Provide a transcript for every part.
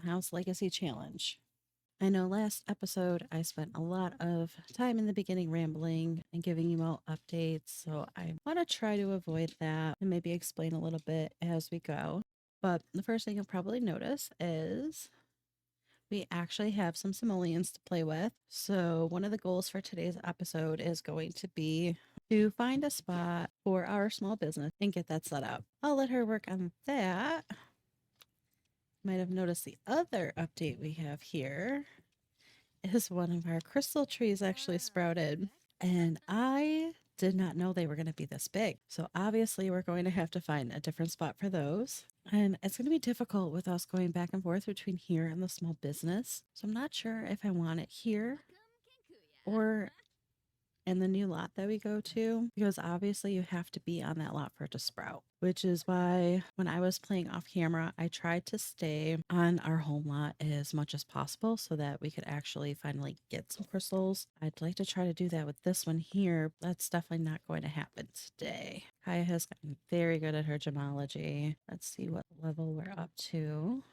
House Legacy Challenge. I know last episode I spent a lot of time in the beginning rambling and giving you all updates, so I want to try to avoid that and maybe explain a little bit as we go. But the first thing you'll probably notice is we actually have some simoleons to play with. So, one of the goals for today's episode is going to be to find a spot for our small business and get that set up. I'll let her work on that. Might have noticed the other update we have here is one of our crystal trees actually sprouted. And I did not know they were going to be this big. So obviously, we're going to have to find a different spot for those. And it's going to be difficult with us going back and forth between here and the small business. So I'm not sure if I want it here or in the new lot that we go to, because obviously you have to be on that lot for it to sprout, which is why when I was playing off camera, I tried to stay on our home lot as much as possible so that we could actually finally get some crystals. I'd like to try to do that with this one here. That's definitely not going to happen today. Kaya has gotten very good at her gemology. Let's see what level we're up to.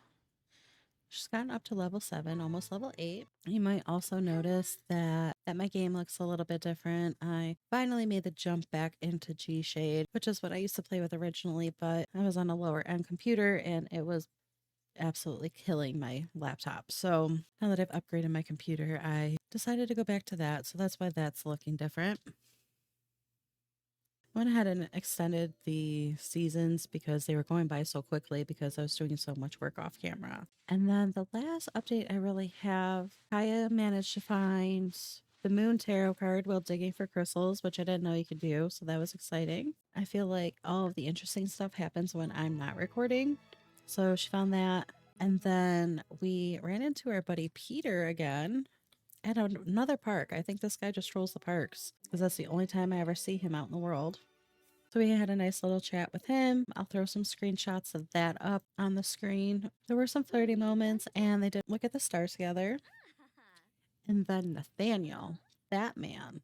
She's gotten up to level 7, almost level 8. You might also notice that my game looks a little bit different. I finally made the jump back into G Shade, which is what I used to play with originally, but I was on a lower end computer and it was absolutely killing my laptop. So now that I've upgraded my computer, I decided to go back to that. So that's why that's looking different. Went ahead and extended the seasons because they were going by so quickly because I was doing so much work off camera. And then the last update I really have, Kaya managed to find the Moon Tarot card while digging for crystals, which I didn't know you could do. So that was exciting. I feel like all of the interesting stuff happens when I'm not recording. So she found that. And then we ran into our buddy Peter again at another park. I think this guy just trolls the parks because that's the only time I ever see him out in the world. So we had a nice little chat with him. I'll throw some screenshots of that up on the screen. There were some flirty moments and they did look at the stars together. And then Nathaniel, that man,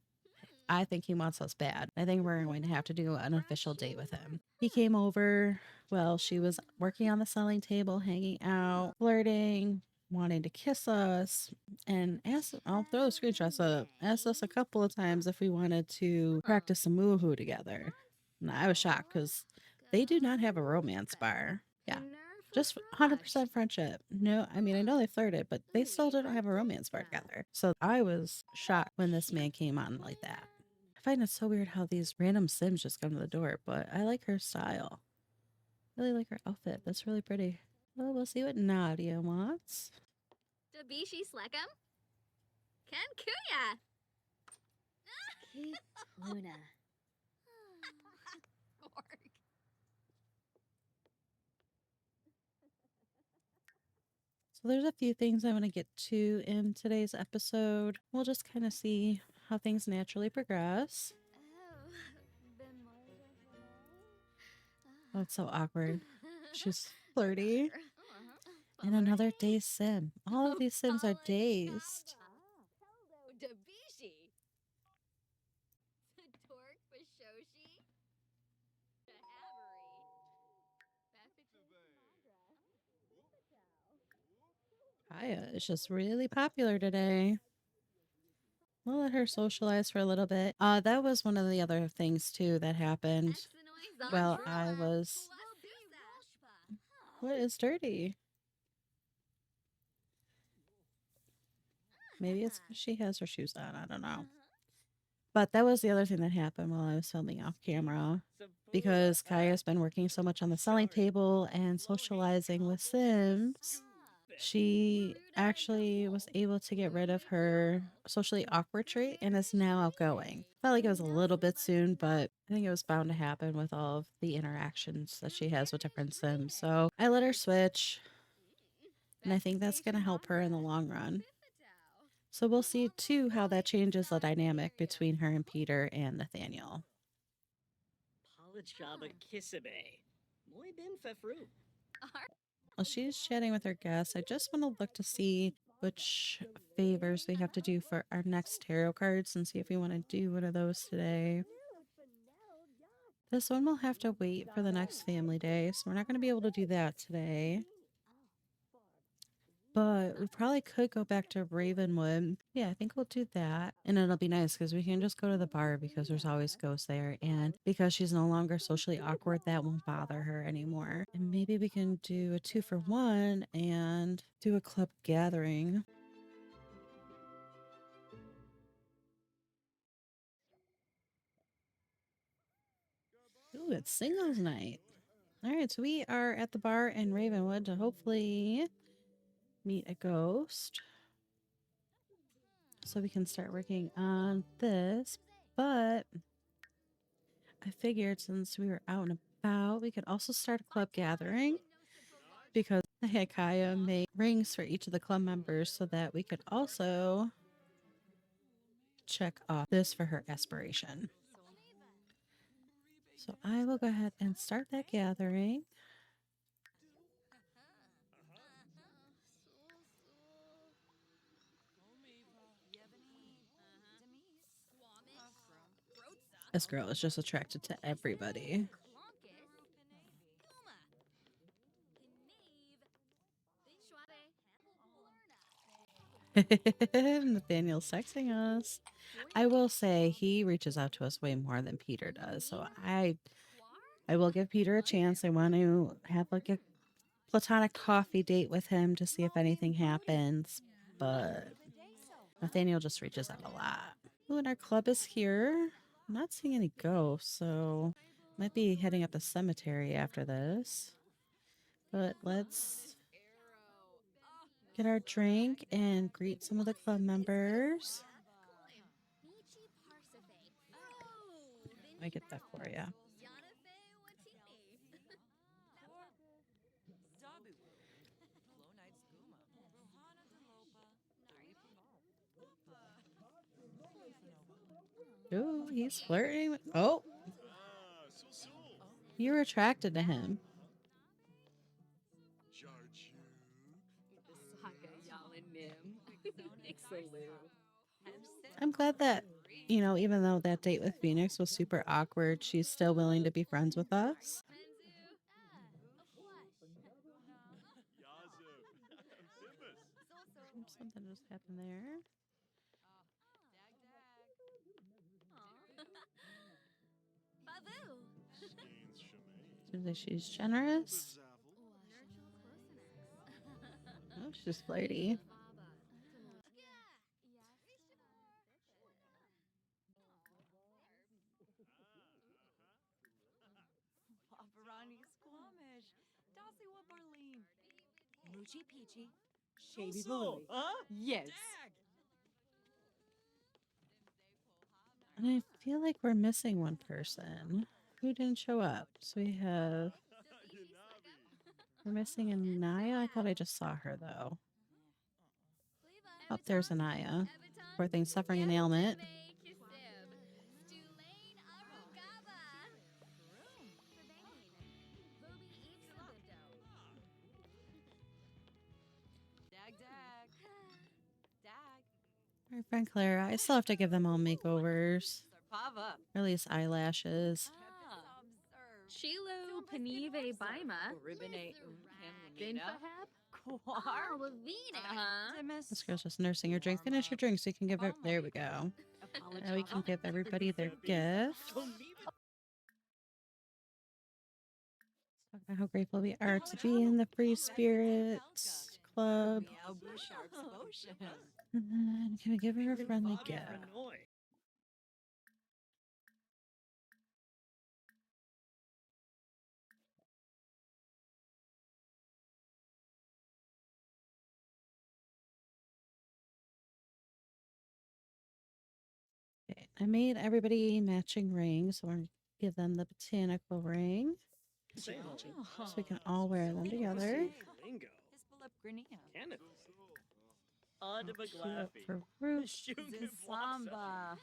I think he wants us bad. I think we're going to have to do an official date with him. He came over. Well, she was working on the selling table, hanging out, flirting, wanting to kiss us, and asked, I'll throw the screenshots up, asked us a couple of times if we wanted to practice some woohoo together. And I was shocked because they do not have a romance bar. Yeah. Just 100% friendship. No, I mean, I know they flirted, but they still didn't have a romance bar together. So I was shocked when this man came on like that. I find it so weird how these random Sims just come to the door, but I like her style. Really like her outfit. That's really pretty. Well, we'll see what Nadia wants. Dabishi Slekam? Ken Kuya! Keep Luna. So there's a few things I want to get to in today's episode. We'll just kind of see how things naturally progress. Oh, it's so awkward. She's flirty. And another dazed sim. All of these sims are dazed. Dabishi! Torque Bashoshi? Kaya is just really popular today. We'll let her socialize for a little bit. That was one of the other things too that happened. Well, I was. What is dirty? Maybe it's because she has her shoes on. I don't know. But that was the other thing that happened while I was filming off camera. Because Kaya's been working so much on the selling table and socializing with Sims, she actually was able to get rid of her socially awkward trait and is now outgoing. Felt like it was a little bit soon, but I think it was bound to happen with all of the interactions that she has with different Sims. So I let her switch, and I think that's going to help her in the long run. So we'll see too how that changes the dynamic between her and Peter and Nathaniel. While she's chatting with her guests, I just want to look to see which favors we have to do for our next tarot cards and see if we want to do one of those today. This one will have to wait for the next family day, so we're not going to be able to do that today. But we probably could go back to Ravenwood. Yeah, I think we'll do that. And it'll be nice because we can just go to the bar because there's always ghosts there. And because she's no longer socially awkward, that won't bother her anymore. And maybe we can do a 2-for-1 and do a club gathering. Ooh, it's singles night. All right, so we are at the bar in Ravenwood to hopefully meet a ghost. So we can start working on this. But I figured since we were out and about, we could also start a club gathering because the Hikaya made rings for each of the club members so that we could also check off this for her aspiration. So I will go ahead and start that gathering. This girl is just attracted to everybody. Nathaniel's texting us. I will say he reaches out to us way more than Peter does. So I will give Peter a chance. I want to have like a platonic coffee date with him to see if anything happens. But Nathaniel just reaches out a lot. Ooh, and our club is here. I'm not seeing any ghosts, so might be heading up the cemetery after this. But let's get our drink and greet some of the club members. I get that for you. Ooh, he's flirting. Oh, you're attracted to him. I'm glad that, even though that date with Phoenix was super awkward, she's still willing to be friends with us. Something just happened there. Seems like she's generous. Oh, she's flirty. Moochie Peachy, Shady Balloon. Yes. And I feel like we're missing one person who didn't show up. So we're missing Anaya. I thought I just saw her though. Oh, there's Anaya. Poor thing, suffering an ailment. Our friend Clara, I still have to give them all makeovers. Or at least eyelashes. Shilu Panive Baima. Binfahab? Oh, Lavina. This girl's just nursing her drink. Finish your drink so you can give her. There we go. Now we can give everybody their gift. Talk about how grateful we are to be in the Free Spirits Club. And then can we give her a friendly gift? Okay, I made everybody matching rings, so we're gonna give them the botanical ring. So we can all wear them together. I'll queue up for Ruth. Samba.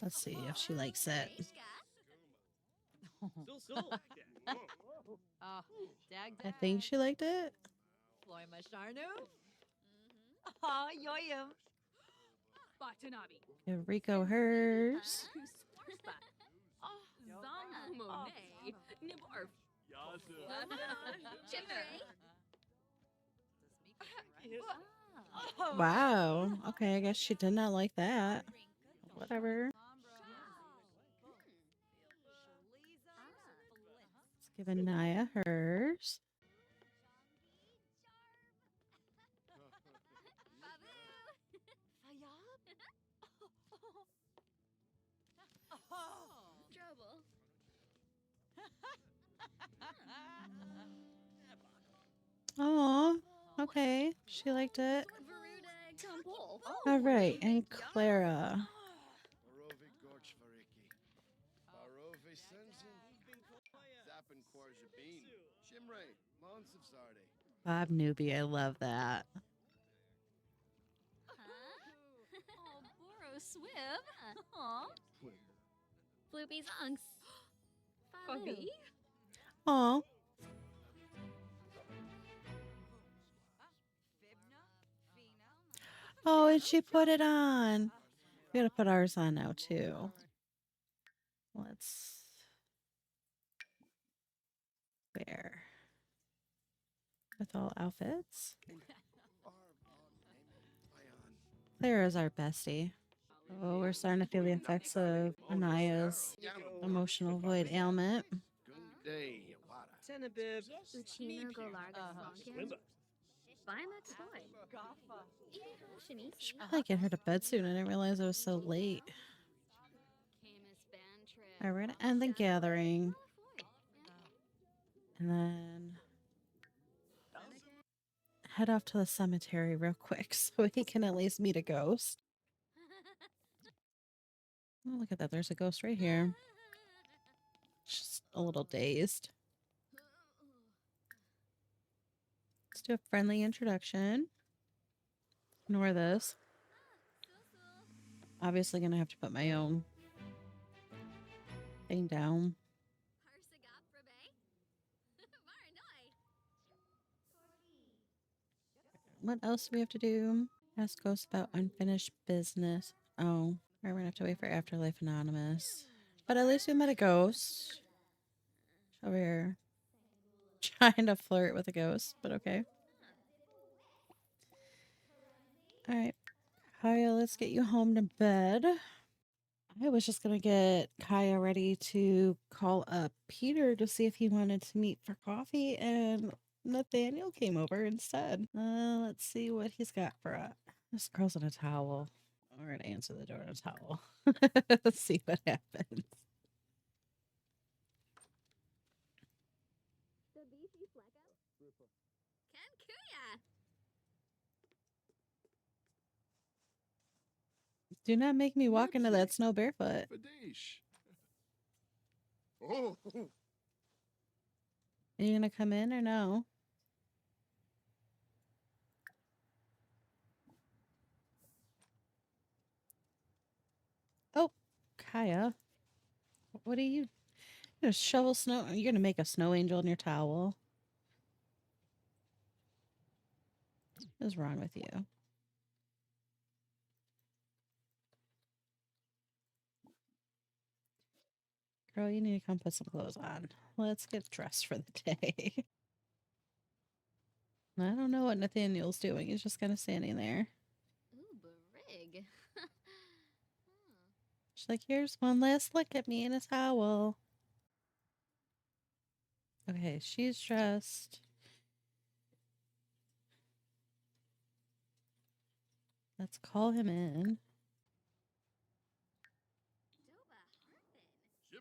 Let's see if she likes it. I think she liked it. Batanabi. Give Rico hers. Zambu Monet. Nibarf. Wow. Okay, I guess she did not like that. Whatever. Let's give Anaya hers. Trouble. Oh, okay. She liked it. Varuda Tumpul. All right, and Clara. Barovi Gorchvariki. Barovi Sensin. Zappin Quarjabin. Shimray. Mons of Sardi. Bob Newbie, I love that. Oh, Boro Swib. Aw. Floopy Zonks. Fabi. Oh, oh, and she put it on. We gotta put ours on now too. Let's wear with all outfits. Claire is our bestie. Oh, we're starting to feel the effects of Anaya's emotional void ailment. Day. Wada. Tenebib. Uchino Golarga Slonkin. Baima Toy. Shanice. Should probably get her to bed soon. I didn't realize it was so late. All right, we're gonna end the gathering, and then head off to the cemetery real quick so he can at least meet a ghost. Oh, look at that. There's a ghost right here. Just a little dazed. Let's do a friendly introduction. Ignore this. Obviously gonna have to put my own thing down. What else do we have to do? Ask ghosts about unfinished business. Oh, we're gonna have to wait for Afterlife Anonymous. But at least we met a ghost. Over here. Trying to flirt with a ghost, but okay. Alright. Kaya, let's get you home to bed. I was just gonna get Kaya ready to call up Peter to see if he wanted to meet for coffee, and Nathaniel came over instead. Let's see what he's got for us. This girl's in a towel. We're gonna answer the door in a towel. Let's see what happens. The beefy Flecko. Ken Kuya. Do not make me walk into that snow barefoot. Fadish. Oh. Are you gonna come in or no? Oh, Kaya. What are you gonna shovel snow? You're gonna make a snow angel in your towel. What is wrong with you? Girl, you need to come put some clothes on. Let's get dressed for the day. I don't know what Nathaniel's doing. He's just kind of standing there. Ooh, Barig. She's like, here's one last look at me in a towel. Okay, she's dressed. Let's call him in. Shibu.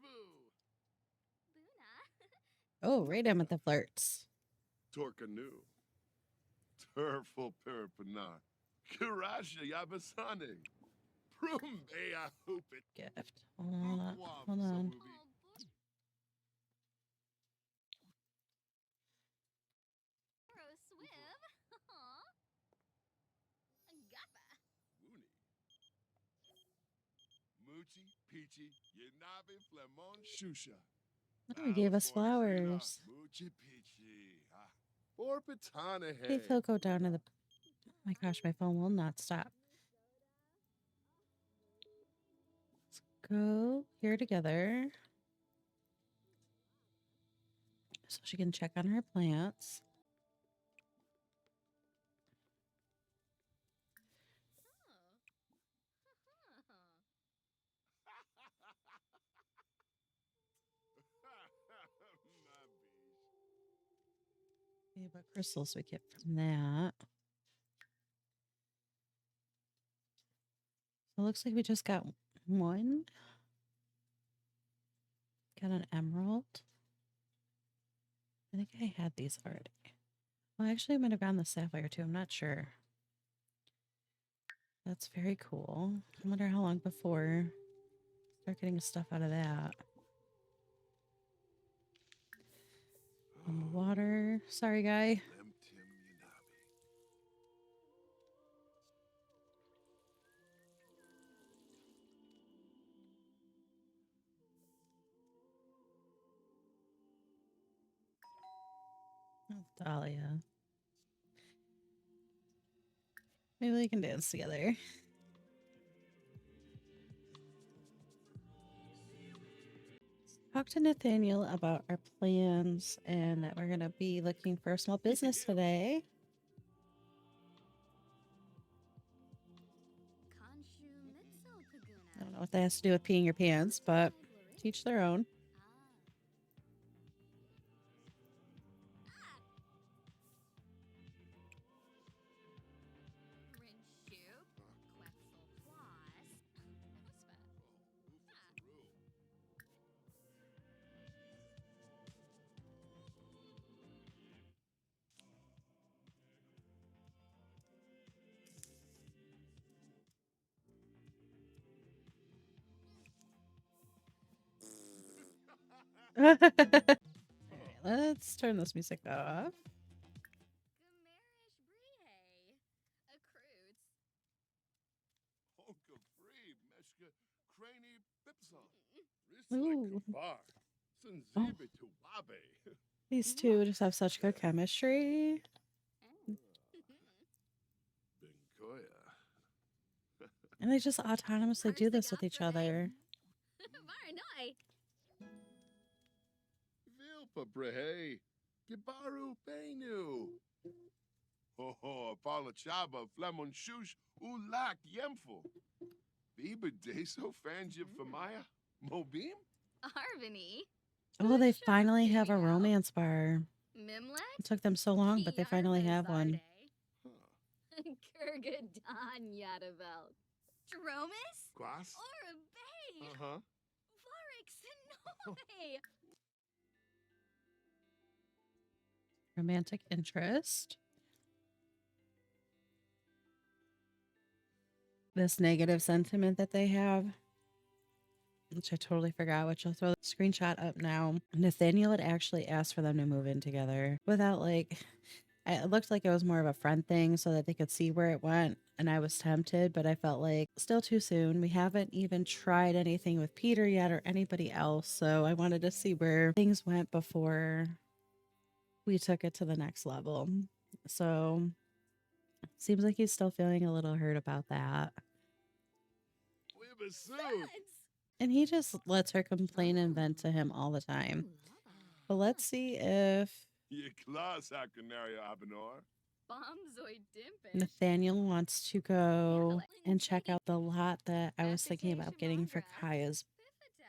Oh, right in with the flirts. Torkanu. Turful Pirapanar. Kirasha Yabasani. Prum Ea Hoopit. Gift. Hold on. Hold on. Moochie, Peachy, Yanabi, Flemon, Shusha. Oh, he gave us flowers. Moochie, Peachy. Or Patana, I hey. think he'll go down to the... Oh my gosh, my phone will not stop. go here together so she can check on her plants. See what crystals we get from that. So it looks like we just got one. Got an emerald. I think I had these already. Well, actually, I might have gotten the sapphire too. I'm not sure. That's very cool. I wonder how long before start getting stuff out of that. On the water. Sorry, guy. Lem Tim Yanabi. Oh, Dahlia. Maybe we can dance together. Talk to Nathaniel about our plans and that we're going to be looking for a small business today. I don't know what that has to do with peeing your pants, but teach their own. Alright, let's turn this music off. Honka free, Meshka, Craney, Pipson. Ooh. Bar. Oh. Sanzibe to Wabe. These two just have such good chemistry. Benkoya. And they just autonomously do this with each other. Vilpa Brehe. Gibaru Benu. Ho ho, Apollo Chaba, Flemon Shush, Ulak Yemful. Biba Deso Fanjib Famaya, Mobim? Arvini. Oh, they finally have a romance bar. Mimlet? It took them so long, but they finally have one. Huh. Kurgadan Yadavel. Dromus? Quas? Or a bay? Uh-huh. Varix Sonoy! Romantic interest. This negative sentiment that they have, which I totally forgot, which I'll throw the screenshot up now. Nathaniel had actually asked for them to move in together without it looked like it was more of a friend thing so that they could see where it went. And I was tempted, but I felt like still too soon. We haven't even tried anything with Peter yet or anybody else. So I wanted to see where things went before we took it to the next level. So seems like he's still feeling a little hurt about that. And he just lets her complain and vent to him all the time. But let's see if Ye class Hakanaria Abenor. Nathaniel wants to go and check out the lot that I was thinking about getting for Kaya's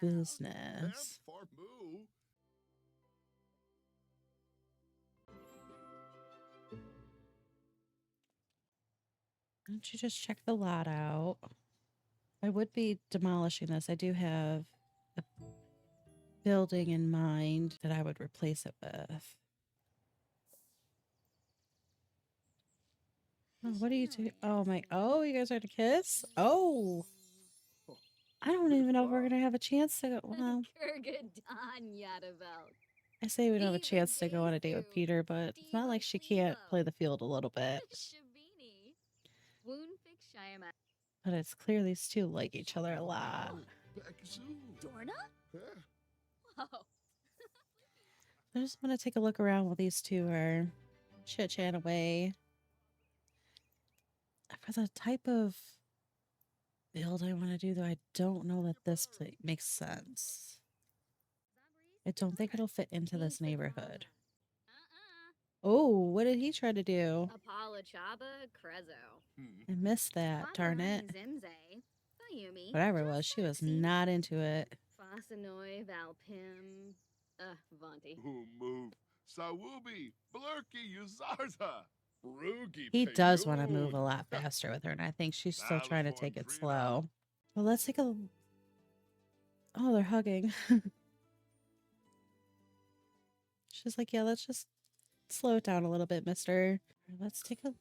business. Why don't you just check the lot out? I would be demolishing this. I do have a building in mind that I would replace it with. Oh, what are you two? Oh my! Oh, you guys are to kiss? Oh, I don't even know if we're gonna have a chance to go. Well, I say we don't have a chance to go on a date with Peter, but it's not like she can't play the field a little bit. But it's clear these two like each other a lot. Dorna? I just want to take a look around while these two are chit-chat away. For the type of build I want to do, though. I don't know that this place makes sense. I don't think it'll fit into this neighborhood. Oh, what did he try to do? Apala Chaba Crezo. I missed that, darn it. Zimze. Bayumi. Whatever it was, she was not into it. Fasanoi Valpim. Vanti. Move. Sawubi. Blurky Uzarza. Rugi. He does want to move a lot faster with her, and I think she's still trying to take it slow. Well, let's take a... Oh, they're hugging. She's like, yeah, let's just slow it down a little bit, mister. Let's take a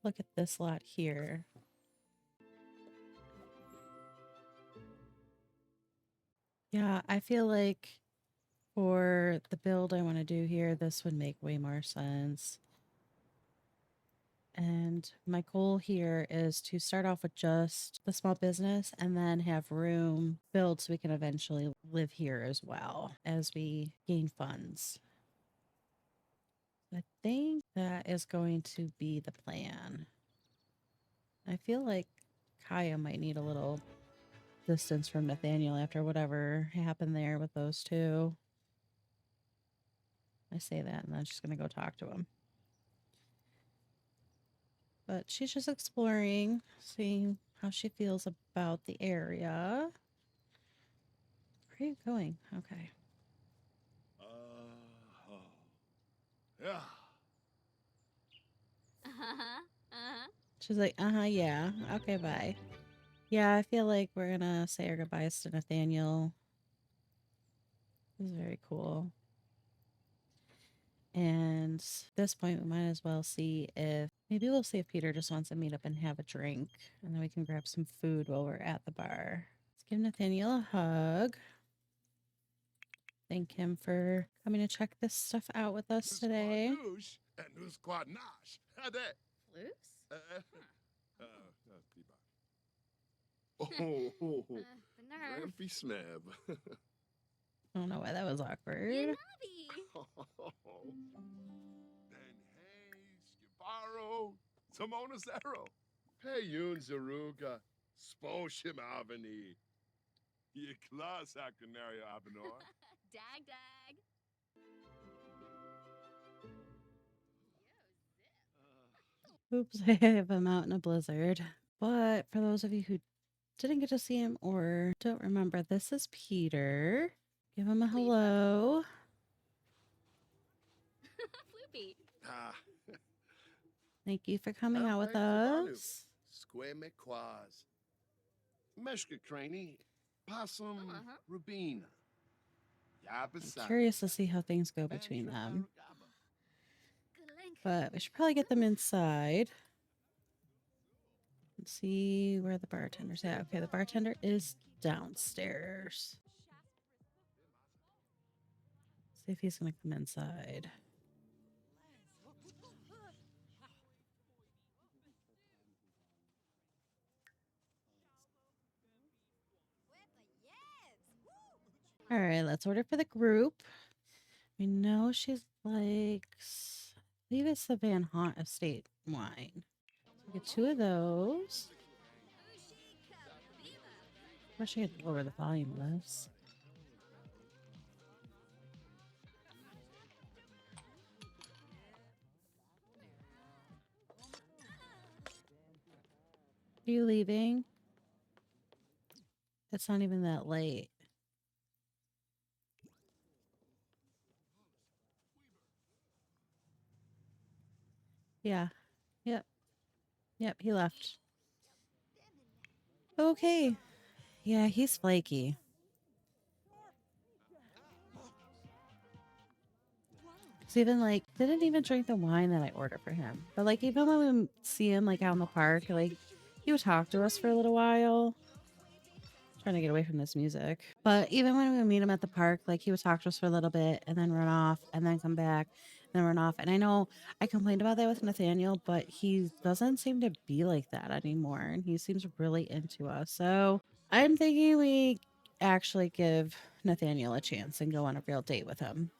look at this lot here. Yeah, I feel like for the build I want to do here, this would make way more sense. And my goal here is to start off with just the small business and then have room build so we can eventually live here as well as we gain funds. I think that is going to be the plan. I feel like Kaya might need a little distance from Nathaniel after whatever happened there with those two. I say that and then I'm just going to go talk to him. But she's just exploring, seeing how she feels about the area. Where are you going? Okay. Yeah. She's like, yeah. Okay, bye. Yeah, I feel like we're gonna say our goodbyes to Nathaniel. This is very cool. And at this point, we might as well see if... Maybe we'll see if Peter just wants to meet up and have a drink. And then we can grab some food while we're at the bar. Let's give Nathaniel a hug. Thank him for coming to check this stuff out with us today. And Quadnash. Hade. Flus? Oh, The nerve. Grumpy Smab. I don't know why that was awkward. Yanabi. Then hey, Skibaro, Simona Zero. Hey, Yun Zaruga, Sposhim Avani. Ye class Acanaria Avenor. Dag dag. Oops, I have him out in a blizzard. But for those of you who didn't get to see him or don't remember, this is Peter. Give him a hello. Floopy. Ah, Thank you for coming out with us. Square McQuaz. Meshka Craney, Possum, Rubina. I'm curious to see how things go between them. But we should probably get them inside. Let's see where the bartender's at. Okay, the bartender is downstairs. See if he's going to come inside. All right, let's order for the group. We know she likes, I believe it's the Van Haunt Estate wine. So get 2 of those. I wish I could lower the volume of this. Are you leaving? It's not even that late. Yeah. Yep. Yep, he left. Okay. Yeah, he's flaky. He's even like, didn't even drink the wine that I ordered for him. But like, even when we see him like out in the park, like, he would talk to us for a little while. Trying to get away from this music. But even when we meet him at the park, like, he would talk to us for a little bit and then run off and then come back and then run off. And I know I complained about that with Nathaniel, but he doesn't seem to be like that anymore. And he seems really into us. So I'm thinking we actually give Nathaniel a chance and go on a real date with him.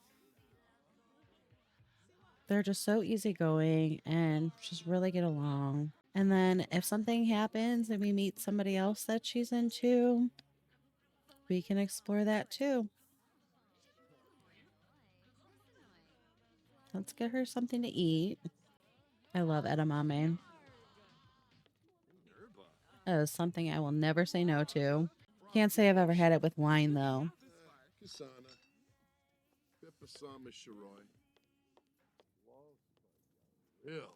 They're just so easygoing and just really get along. And then if something happens and we meet somebody else that she's into, we can explore that too. Let's get her something to eat. I love edamame. That is something I will never say no to. Can't say I've ever had it with wine though. Kasana. Pipasama Shiroi. Ill.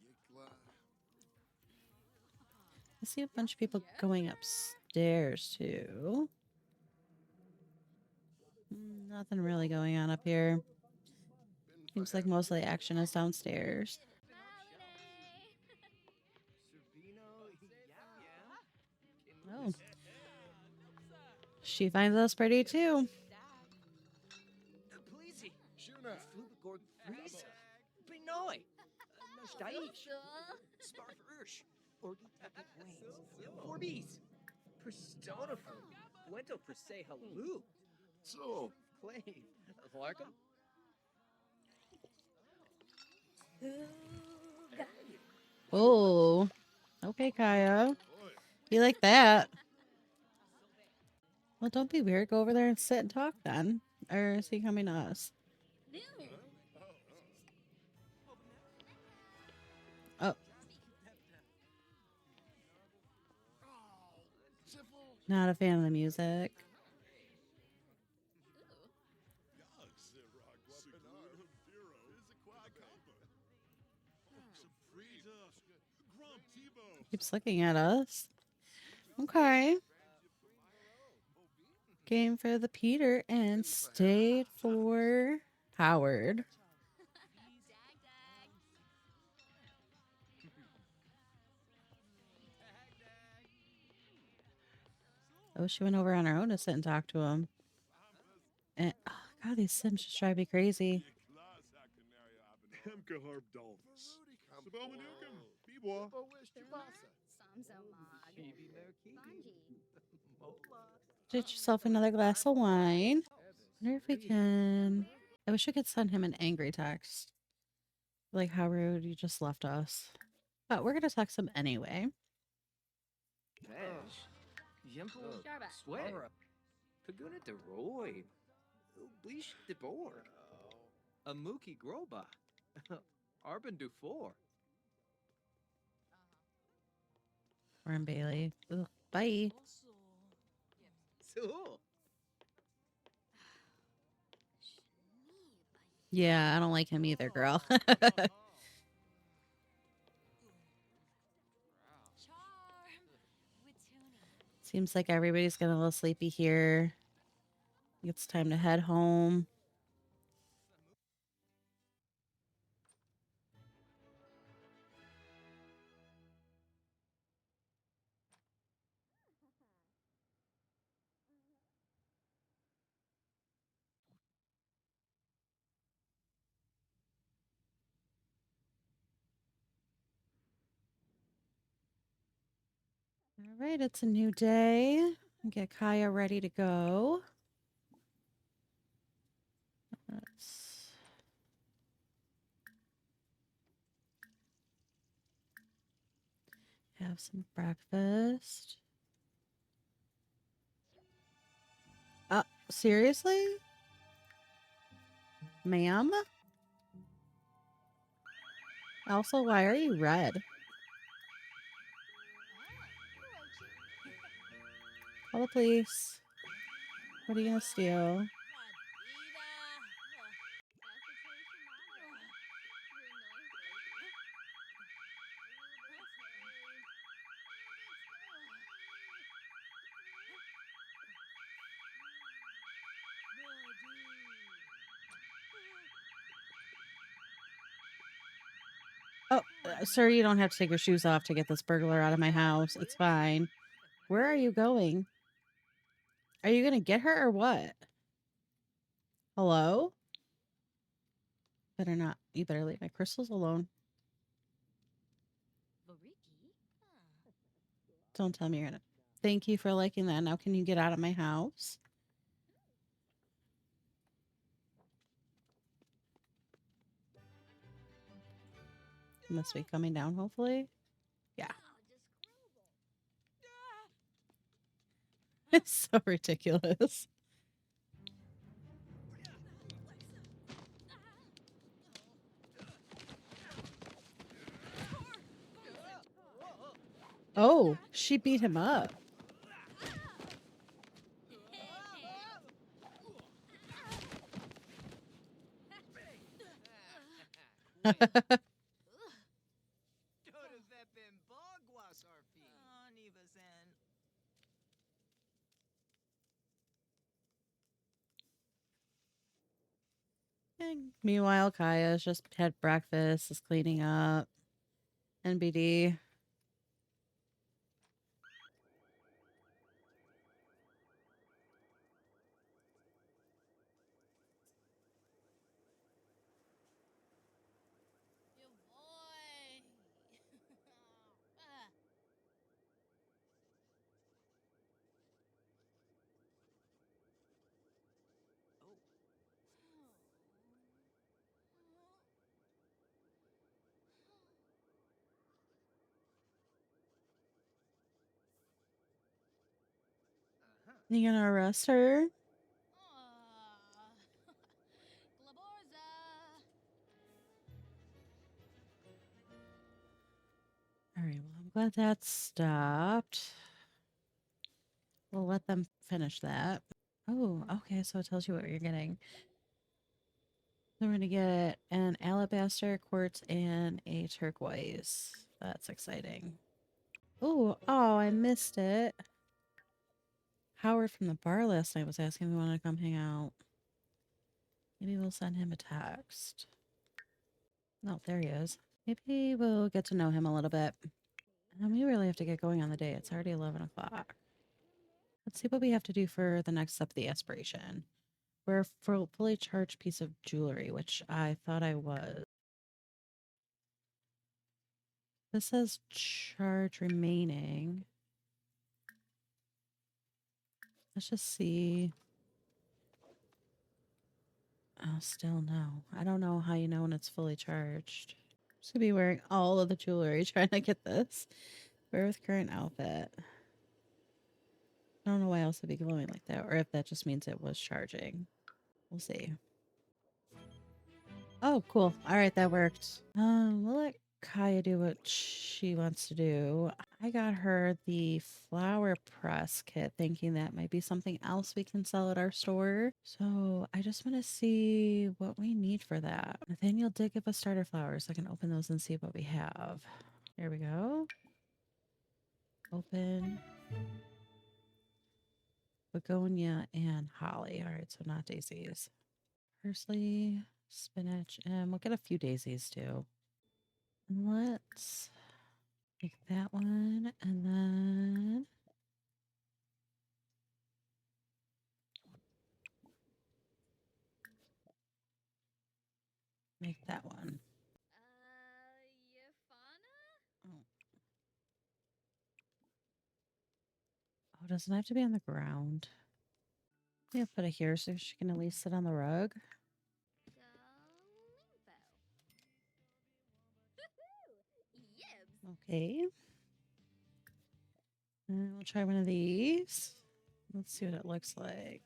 Yikla. I see a bunch of people going upstairs too. Nothing really going on up here. Seems like most of the action is downstairs. Oh. She finds us pretty too. Please, Shuna. Flugord Freeze, Benoy, Nostaish, Sparf Ursh, Orgi Tapit Wings, Forbes, Personifer, Buento per se Halu, So. Clave, Larkham. Oh. Okay, Kaya. You like that? Well, don't be weird. Go over there and sit and talk then. Or is he coming to us? Oh, not a fan of the music. Keeps looking at us. Okay. Game for the Peter and stayed for Howard. Oh, she went over on her own to sit and talk to him. And oh God, these Sims just drive me crazy. Hemkahar Dolphus. Sabomanukum. Bibwa. Phoebe Merkiki, Mola. Get yourself another glass of wine. Wonder if we can. I wish I could send him an angry text. Like, how rude, you just left us. But we're gonna text him anyway. Pesh, Yempo, Jarba. Sweat, Paguna de Roy, Bleach de Board, Amuki Groba, Arben Dufour. We're in Bailey. Ugh, bye. So, Yeah, I don't like him either, girl. Seems like everybody's getting a little sleepy here. It's time to head home. All right, it's a new day. Get Kaya ready to go. Let's have some breakfast. Seriously? Ma'am? Also, why are you red? Call the police. What are you gonna steal? Oh, sir, you don't have to take your shoes off to get this burglar out of my house. It's fine. Where are you going? Are you gonna get her or what? Hello? Better not. You better leave my crystals alone. Don't tell me you're gonna. Thank you for liking that. Now can you get out of my house? Must be coming down, hopefully. It's so ridiculous. Oh, she beat him up. And meanwhile, Kaya's just had breakfast, is cleaning up. NBD. You gonna arrest her? All right, well, I'm glad that stopped. We'll let them finish that. Oh, okay, so it tells you what you're getting. So we're gonna get an alabaster, quartz, and a turquoise. That's exciting. Oh, I missed it. Howard from the bar last night was asking if we wanted to come hang out. Maybe we'll send him a text. Oh, there he is. Maybe we'll get to know him a little bit. And we really have to get going on the day. It's already 11 o'clock. Let's see what we have to do for the next step of the aspiration. We're a fully charged piece of jewelry, which I thought I was. This says charge remaining. Let's just see. Oh, still no. I don't know how you know when it's fully charged. I'm just gonna be wearing all of the jewelry trying to get this. Wear with current outfit. I don't know why else it'd be glowing like that, or if that just means it was charging. We'll see. Oh, cool. All right, that worked. We'll let Kaya do what she wants to do. I got her the flower press kit, thinking that might be something else we can sell at our store. So I just want to see what we need for that. Nathaniel did give us starter flowers, so I can open those and see what we have. Here we go. Open. Begonia and holly. All right, so not daisies. Parsley, spinach, and we'll get a few daisies too. And let's make that one, and then make that one. Yafana? Oh, oh, doesn't it have to be on the ground? Yeah, put it here so she can at least sit on the rug. Yibs. Okay. And we'll try one of these. Let's see what it looks like.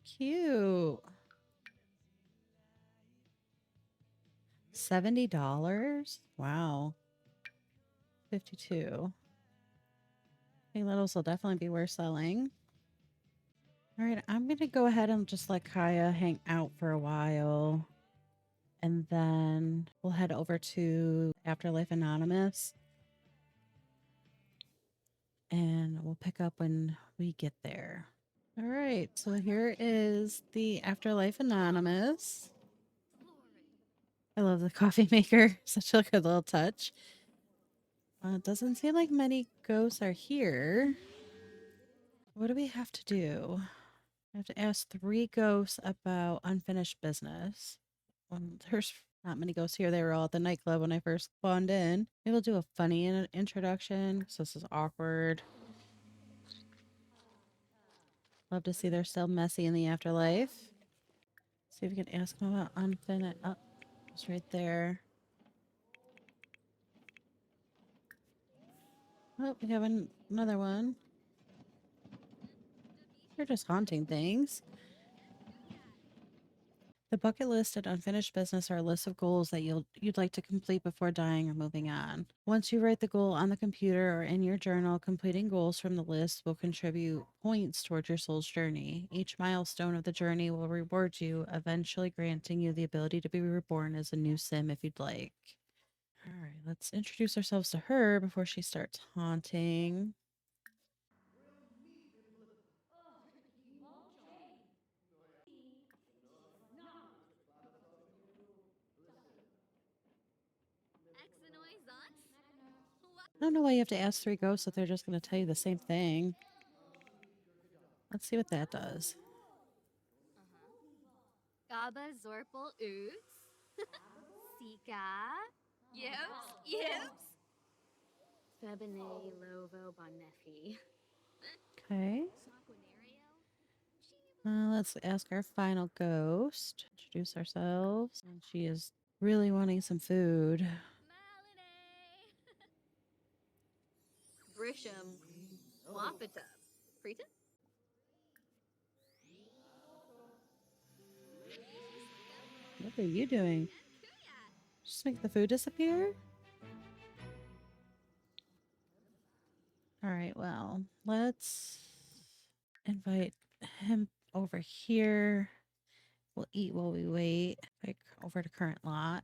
Cute. $70? Wow. 52. I think those will definitely be worth selling. All right, I'm going to go ahead and just let Kaya hang out for a while. And then we'll head over to Afterlife Anonymous. And we'll pick up when we get there. All right, so here is the Afterlife Anonymous. I love the coffee maker. Such a good little touch. It doesn't seem like many ghosts are here. What do we have to do? I have to ask 3 ghosts about unfinished business. Well, there's not many ghosts here. They were all at the nightclub when I first spawned in. Maybe we'll do a funny introduction. So this is awkward. Love to see they're still messy in the afterlife. See if we can ask them about unfinished. Oh, it's right there. Oh, we have another one. They're just haunting things. The bucket list and unfinished business are a list of goals that you'd like to complete before dying or moving on. Once you write the goal on the computer or in your journal, completing goals from the list will contribute points towards your soul's journey. Each milestone of the journey will reward you, eventually granting you the ability to be reborn as a new sim if you'd like. All right, let's introduce ourselves to her before she starts haunting. I don't know why you have to ask three ghosts if they're just going to tell you the same thing. Let's see what that does. Gaba Zorpal Oops. Sika. Yips. Yips. Febine Lovo Bonefi. Okay. Let's ask our final ghost. Introduce ourselves. And she is really wanting some food. Brisham. Wapita. Prita? What are you doing? Just make the food disappear? All right, well, let's invite him over here. We'll eat while we wait. Like over to current lot.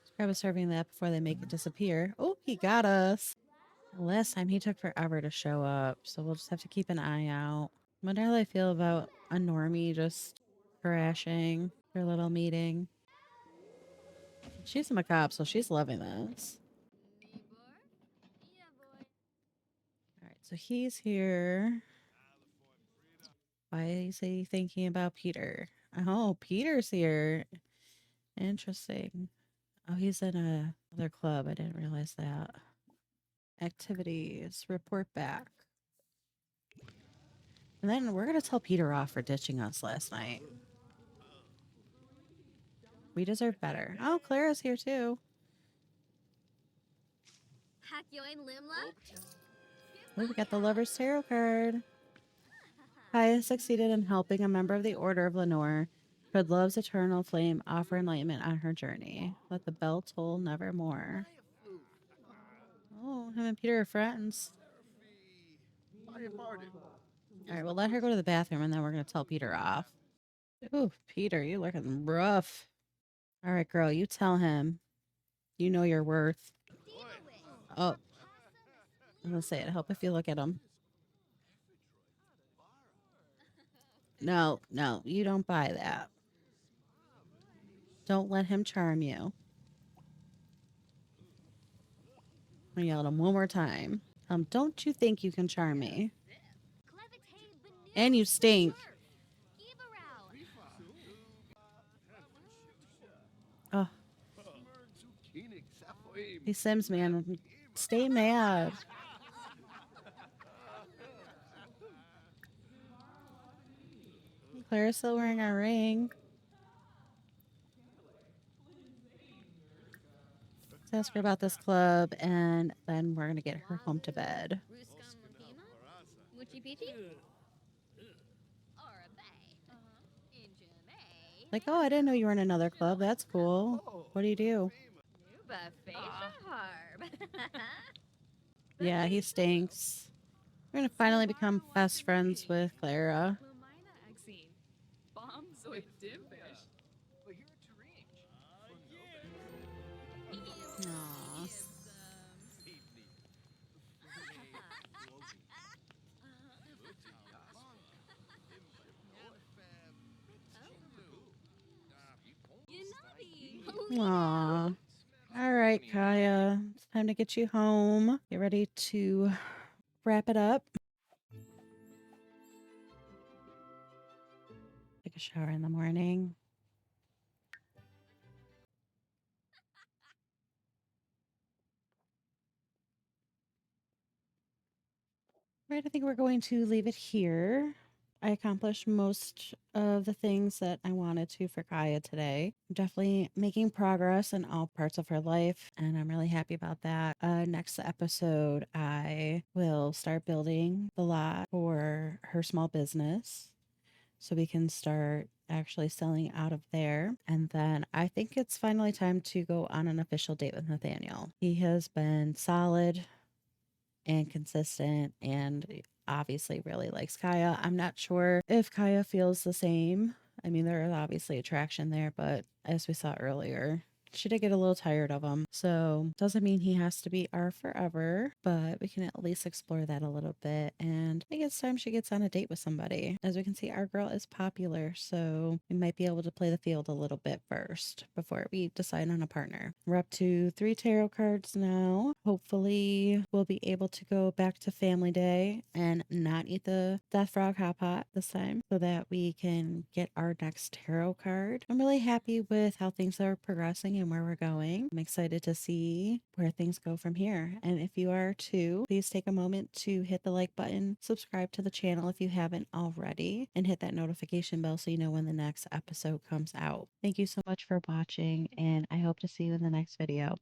Let's grab a serving of that before they make it disappear. Oh, he got us. Last time he took forever to show up, so we'll just have to keep an eye out. Wonder how they feel about a normie just crashing their little meeting. She's a macabre, so she's loving this. All right, so he's here. Why is he thinking about Peter? Oh, Peter's here. Interesting. Oh, he's in another club. I didn't realize that. Activities. Report back. And then we're going to tell Peter off for ditching us last night. We deserve better. Oh, Clara's here too. Hakyoin Limla? Oh, we got the Lover's Tarot card. Kaya succeeded in helping a member of the Order of Lenore. Could love's eternal flame offer enlightenment on her journey? Let the bell toll nevermore. Oh, him and Peter are friends. All right, well, let her go to the bathroom and then we're going to tell Peter off. Ooh, Peter, you looking rough. All right, girl, you tell him. You know your worth. Oh, I'm going to say it. Help if you look at him. No, you don't buy that. Don't let him charm you. I'm going to yell at him one more time. Don't you think you can charm me? And you stink. Oh, these Sims, man. Stay mad. Clara's still wearing our ring. Let's ask her about this club, and then we're going to get her home to bed. Like, oh, I didn't know you were in another club. That's cool. What do you do? Yeah, he stinks. We're going to finally become best friends with Clara. Aww. Aww. All right, Kaya. It's time to get you home. Get ready to wrap it up. Take a shower in the morning. Right, I think we're going to leave it here. I accomplished most of the things that I wanted to for Kaya today. I'm definitely making progress in all parts of her life, and I'm really happy about that. Next episode, I will start building the lot for her small business so we can start actually selling out of there. And then I think it's finally time to go on an official date with Nathaniel. He has been solid and consistent and obviously really likes Kaya. I'm not sure if Kaya feels the same. I mean, there is obviously attraction there, but as we saw earlier, she did get a little tired of him. So doesn't mean he has to be our forever, but we can at least explore that a little bit. And I think it's time she gets on a date with somebody. As we can see, our girl is popular, so we might be able to play the field a little bit first before we decide on a partner. We're up to 3 tarot cards now. Hopefully we'll be able to go back to family day and not eat the death frog hot pot this time so that we can get our next tarot card. I'm really happy with how things are progressing and where we're going. I'm excited to see where things go from here. And if you are too, please take a moment to hit the like button, subscribe to the channel if you haven't already, and hit that notification bell so you know when the next episode comes out. Thank you so much for watching, and I hope to see you in the next video.